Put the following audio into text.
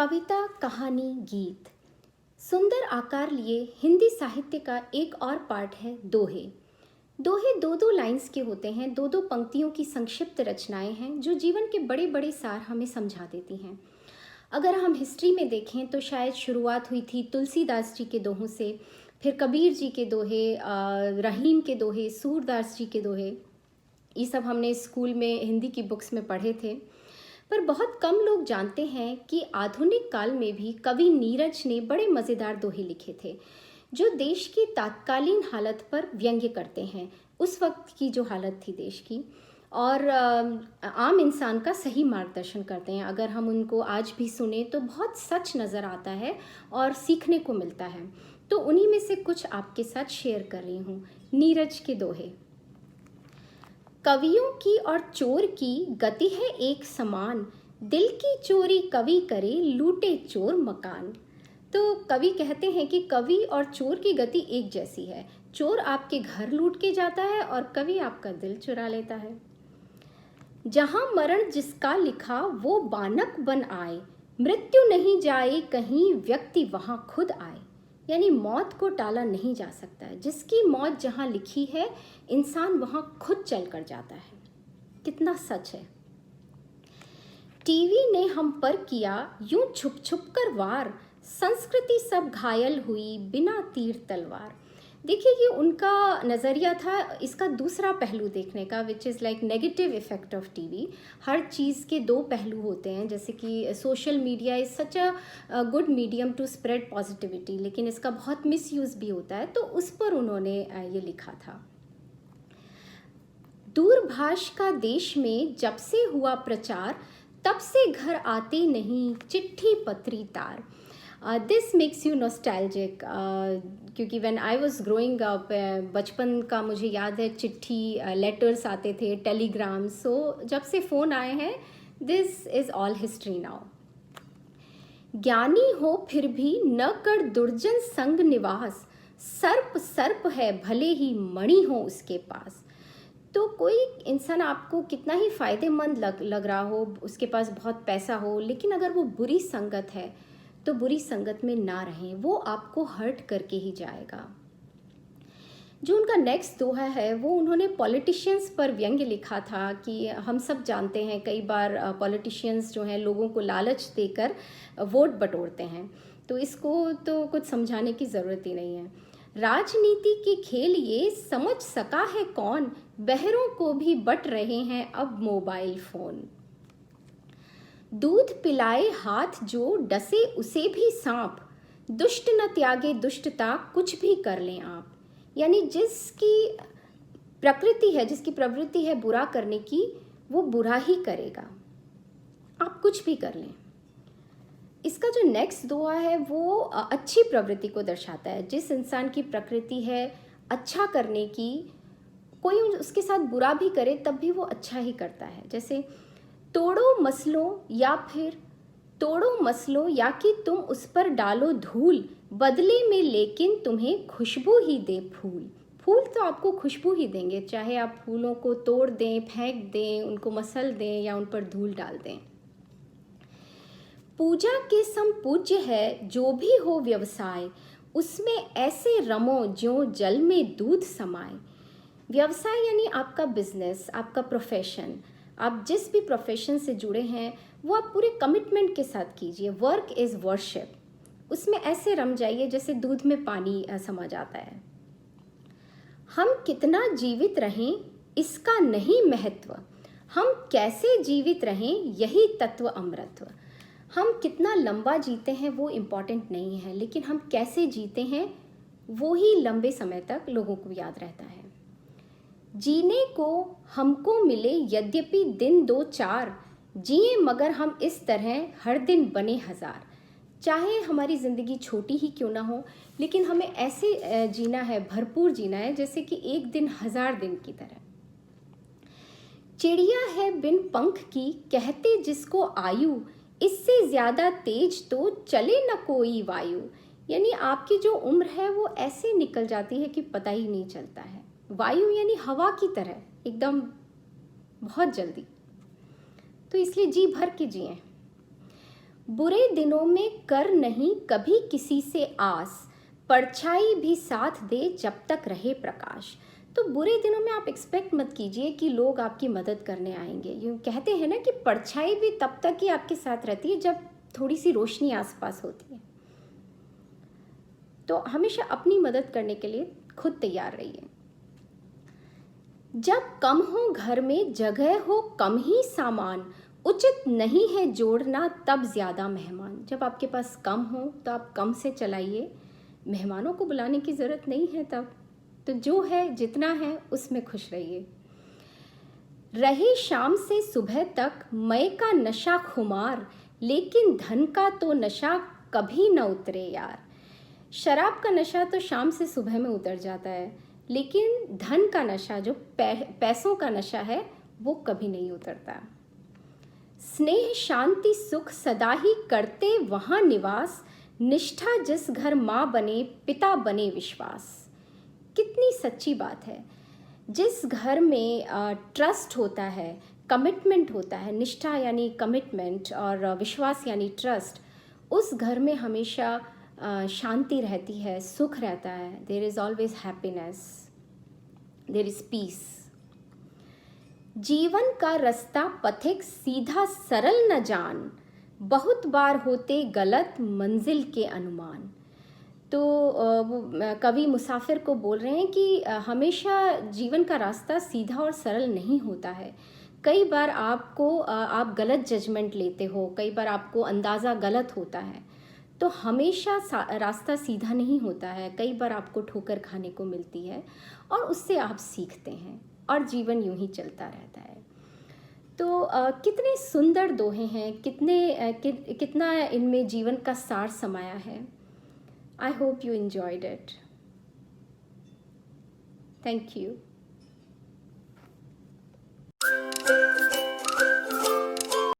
कविता, कहानी, गीत सुंदर आकार लिए हिंदी साहित्य का एक और पार्ट है दोहे। दोहे दो दो लाइंस के होते हैं, दो दो पंक्तियों की संक्षिप्त रचनाएं हैं जो जीवन के बड़े बड़े सार हमें समझा देती हैं। अगर हम हिस्ट्री में देखें तो शायद शुरुआत हुई थी तुलसीदास जी के दोहों से, फिर कबीर जी के दोहे, रहीम के दोहे, सूरदास जी के दोहे। ये सब हमने स्कूल में हिंदी की बुक्स में पढ़े थे। पर बहुत कम लोग जानते हैं कि आधुनिक काल में भी कवि नीरज ने बड़े मज़ेदार दोहे लिखे थे जो देश की तात्कालीन हालत पर व्यंग्य करते हैं, उस वक्त की जो हालत थी देश की, और आम इंसान का सही मार्गदर्शन करते हैं। अगर हम उनको आज भी सुने तो बहुत सच नज़र आता है और सीखने को मिलता है। तो उन्हीं में से कुछ आपके साथ शेयर कर रही हूँ। नीरज के दोहे। कवियों की और चोर की गति है एक समान, दिल की चोरी कवि करे लूटे चोर मकान। तो कवि कहते हैं कि कवि और चोर की गति एक जैसी है। चोर आपके घर लूट के जाता है और कवि आपका दिल चुरा लेता है। जहाँ मरण जिसका लिखा वो बानक बन आए, मृत्यु नहीं जाए कहीं व्यक्ति वहाँ खुद आए। यानी मौत को टाला नहीं जा सकता है। जिसकी मौत जहाँ लिखी है इंसान वहाँ खुद चल कर जाता है। कितना सच है। टीवी ने हम पर किया यूं छुप छुप कर वार, संस्कृति सब घायल हुई बिना तीर तलवार। देखिए, ये उनका नज़रिया था इसका दूसरा पहलू देखने का, which is like negative effect of TV. हर चीज़ के दो पहलू होते हैं, जैसे कि social media is such a good medium to spread positivity, लेकिन इसका बहुत मिसयूज़ भी होता है। तो उस पर उन्होंने ये लिखा था। दूरभाष का देश में जब से हुआ प्रचार, तब से घर आते नहीं चिट्ठी पत्री तार। दिस मेक्स यू नॉस्टैल्जिक, क्योंकि when I was growing up, बचपन का मुझे याद है चिट्ठी, लेटर्स आते थे, टेलीग्राम। सो जब से फ़ोन आए हैं, this is all history now. ज्ञानी हो फिर भी न कर दुर्जन संग निवास, सर्प सर्प है भले ही मणि हो उसके पास। तो कोई इंसान आपको कितना ही फ़ायदेमंद लग रहा हो, उसके पास बहुत पैसा हो, लेकिन अगर वो बुरी संगत है तो बुरी संगत में ना रहें, वो आपको हर्ट करके ही जाएगा। जो उनका नेक्स्ट दोहा है वो उन्होंने पॉलिटिशियंस पर व्यंग्य लिखा था कि हम सब जानते हैं कई बार पॉलिटिशियंस जो हैं लोगों को लालच देकर वोट बटोरते हैं। तो इसको तो कुछ समझाने की ज़रूरत ही नहीं है। राजनीति के खेल ये समझ सका है कौन, बहरों को भी बट रहे हैं अब मोबाइल फ़ोन। दूध पिलाए हाथ जो डसे उसे भी सांप, दुष्ट न त्यागे दुष्टता कुछ भी कर लें आप। यानी जिसकी प्रकृति है, जिसकी प्रवृत्ति है बुरा करने की, वो बुरा ही करेगा, आप कुछ भी कर लें। इसका जो नेक्स्ट दोहा है वो अच्छी प्रवृत्ति को दर्शाता है। जिस इंसान की प्रकृति है अच्छा करने की, कोई उसके साथ बुरा भी करे तब भी वो अच्छा ही करता है। जैसे तोड़ो मसलो या कि तुम उस पर डालो धूल, बदले में लेकिन तुम्हें खुशबू ही दे फूल। फूल तो आपको खुशबू ही देंगे, चाहे आप फूलों को तोड़ दें, फेंक दें, उनको मसल दें या उन पर धूल डाल दें। पूजा के सम पूज्य है जो भी हो व्यवसाय, उसमें ऐसे रमो ज्यों जल में दूध समाए। व्यवसाय यानी आपका बिजनेस, आपका प्रोफेशन। आप जिस भी प्रोफेशन से जुड़े हैं वो आप पूरे कमिटमेंट के साथ कीजिए। Work is worship. उसमें ऐसे रम जाइए जैसे दूध में पानी समा जाता है। हम कितना जीवित रहें इसका नहीं महत्व, हम कैसे जीवित रहें यही तत्व अमृतत्व। हम कितना लंबा जीते हैं वो इम्पॉर्टेंट नहीं है, लेकिन हम कैसे जीते हैं वो ही लंबे समय तक लोगों को याद रहता है। जीने को हमको मिले यद्यपि दिन दो चार, जिए मगर हम इस तरह हर दिन बने हजार। चाहे हमारी ज़िंदगी छोटी ही क्यों ना हो, लेकिन हमें ऐसे जीना है, भरपूर जीना है जैसे कि एक दिन हजार दिन की तरह। चिड़िया है बिन पंख की कहते जिसको आयु, इससे ज़्यादा तेज तो चले न कोई वायु। यानी आपकी जो उम्र है वो ऐसे निकल जाती है कि पता ही नहीं चलता है। वायु यानी हवा की तरह, एकदम बहुत जल्दी। तो इसलिए जी भर के जिएं। बुरे दिनों में कर नहीं कभी किसी से आस, परछाई भी साथ दे जब तक रहे प्रकाश। तो बुरे दिनों में आप एक्सपेक्ट मत कीजिए कि लोग आपकी मदद करने आएंगे। यूँ कहते हैं ना कि परछाई भी तब तक ही आपके साथ रहती है जब थोड़ी सी रोशनी आसपास होती है। तो हमेशा अपनी मदद करने के लिए खुद तैयार रहिए। जब कम हो घर में जगह हो कम ही सामान, उचित नहीं है जोड़ना तब ज़्यादा मेहमान। जब आपके पास कम हो तो आप कम से चलाइए, मेहमानों को बुलाने की ज़रूरत नहीं है तब। तो जो है जितना है उसमें खुश रहिए। रहे शाम से सुबह तक मय का नशा खुमार, लेकिन धन का तो नशा कभी न उतरे यार। शराब का नशा तो शाम से सुबह में उतर जाता है, लेकिन धन का नशा जो पैसों का नशा है वो कभी नहीं उतरता। स्नेह शांति सुख सदा ही करते वहाँ निवास, निष्ठा जिस घर माँ बने पिता बने विश्वास। कितनी सच्ची बात है। जिस घर में ट्रस्ट होता है, कमिटमेंट होता है, निष्ठा यानी कमिटमेंट और विश्वास यानी ट्रस्ट, उस घर में हमेशा शांति रहती है, सुख रहता है। There is always happiness, there is peace. जीवन का रास्ता पथिक सीधा सरल न जान, बहुत बार होते गलत मंजिल के अनुमान। तो वो कवि मुसाफिर को बोल रहे हैं कि हमेशा जीवन का रास्ता सीधा और सरल नहीं होता है। कई बार आप गलत जजमेंट लेते हो, कई बार आपको अंदाज़ा गलत होता है। तो हमेशा रास्ता सीधा नहीं होता है, कई बार आपको ठोकर खाने को मिलती है और उससे आप सीखते हैं और जीवन यूं ही चलता रहता है। तो कितने सुंदर दोहे हैं, कितना इनमें जीवन का सार समाया है। I hope you enjoyed it. Thank you.